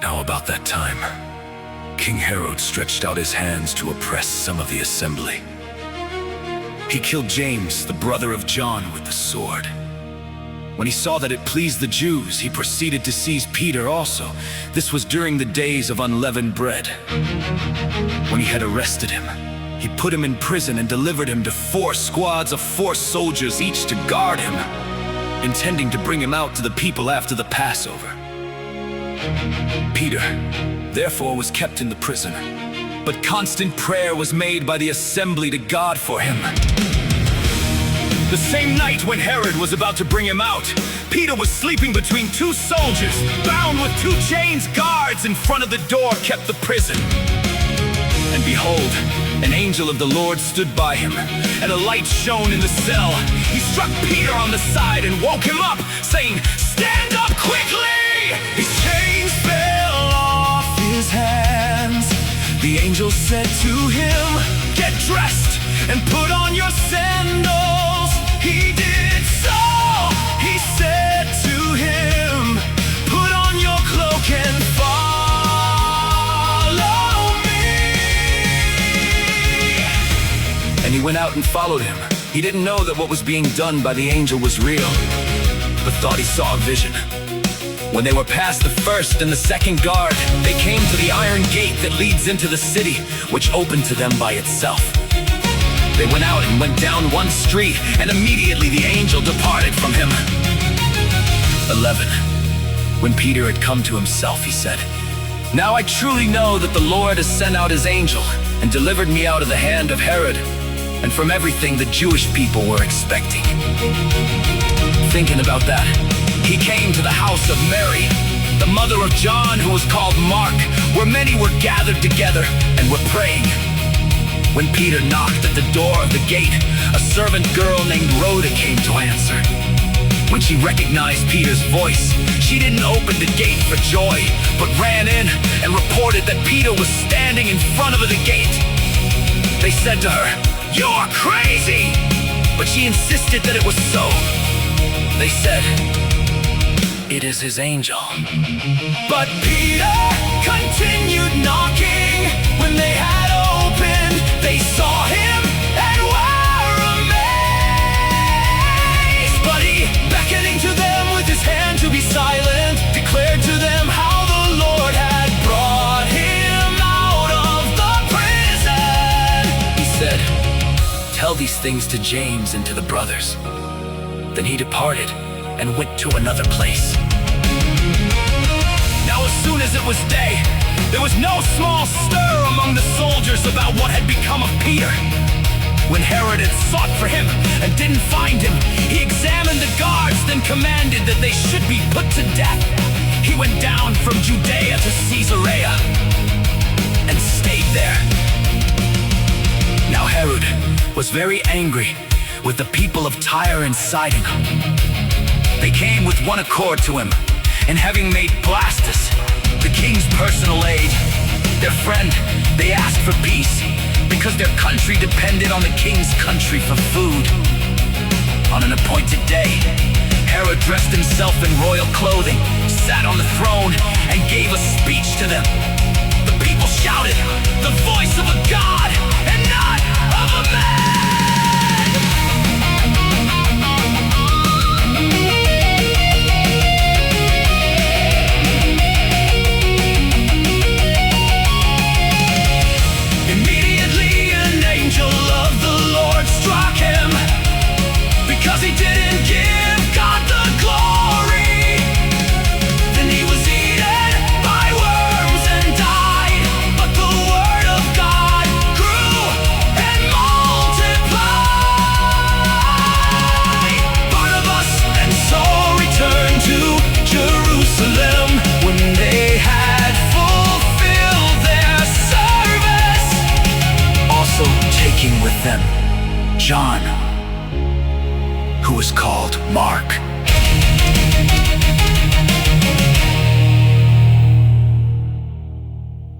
Now about that time, King Herod stretched out his hands to oppress some of the assembly. He killed James, the brother of John, with the sword. When he saw that it pleased the Jews, he proceeded to seize Peter also. This was during the days of unleavened bread. When he had arrested him, he put him in prison and delivered him to 4 squads of 4 soldiers, each to guard him, intending to bring him out to the people after the Passover. Peter, therefore, was kept in the prison, but constant prayer was made by the assembly to God for him. The same night when Herod was about to bring him out, Peter was sleeping between 2 soldiers, bound with 2 chains. Guards in front of the door kept the prison. And behold, an angel of the Lord stood by him, and a light shone in the cell. He struck Peter on the side and woke him up, saying, "Stand up quickly!" His chains fell off his hands. The angel said to him, "Get dressed and put on your sandals." He did so. He said to him, "Put on your cloak and follow me." And he went out and followed him. He didn't know that what was being done by the angel was real, but thought he saw a vision. When they were past the first and the second guard, they came to the iron gate that leads into the city, which opened to them by itself. They went out and went down one street, and immediately the angel departed from him. 11. When Peter had come to himself, he said, "Now I truly know that the Lord has sent out his angel and delivered me out of the hand of Herod, and from everything the Jewish people were expecting." Thinking about that, he came to the house of Mary, the mother of John, who was called Mark, where many were gathered together and were praying. When Peter knocked at the door of the gate, a servant girl named Rhoda came to answer. When she recognized Peter's voice, she didn't open the gate for joy, but ran in and reported that Peter was standing in front of the gate. They said to her, "You're crazy!" But she insisted that it was so. They said, "It is his angel." But Peter continued knocking. When they had opened, they saw him and were amazed. But he, beckoning to them with his hand to be silent, declared to them how the Lord had brought him out of the prison. He said, "Tell these things to James and to the brothers." Then he departed and went to another place. Now as soon as it was day, there was no small stir among the soldiers about what had become of Peter. When Herod had sought for him and didn't find him, he examined the guards, then commanded that they should be put to death. He went down from Judea to Caesarea and stayed there. Now Herod was very angry with the people of Tyre and Sidon. They came with one accord to him, and having made Blastus, the king's personal aide, their friend, they asked for peace, because their country depended on the king's country for food. On an appointed day, Herod dressed himself in royal clothing, sat on the throne, and gave a speech to them. The people shouted, "The voice of a god, and not of a man!" With them, John, who was called Mark.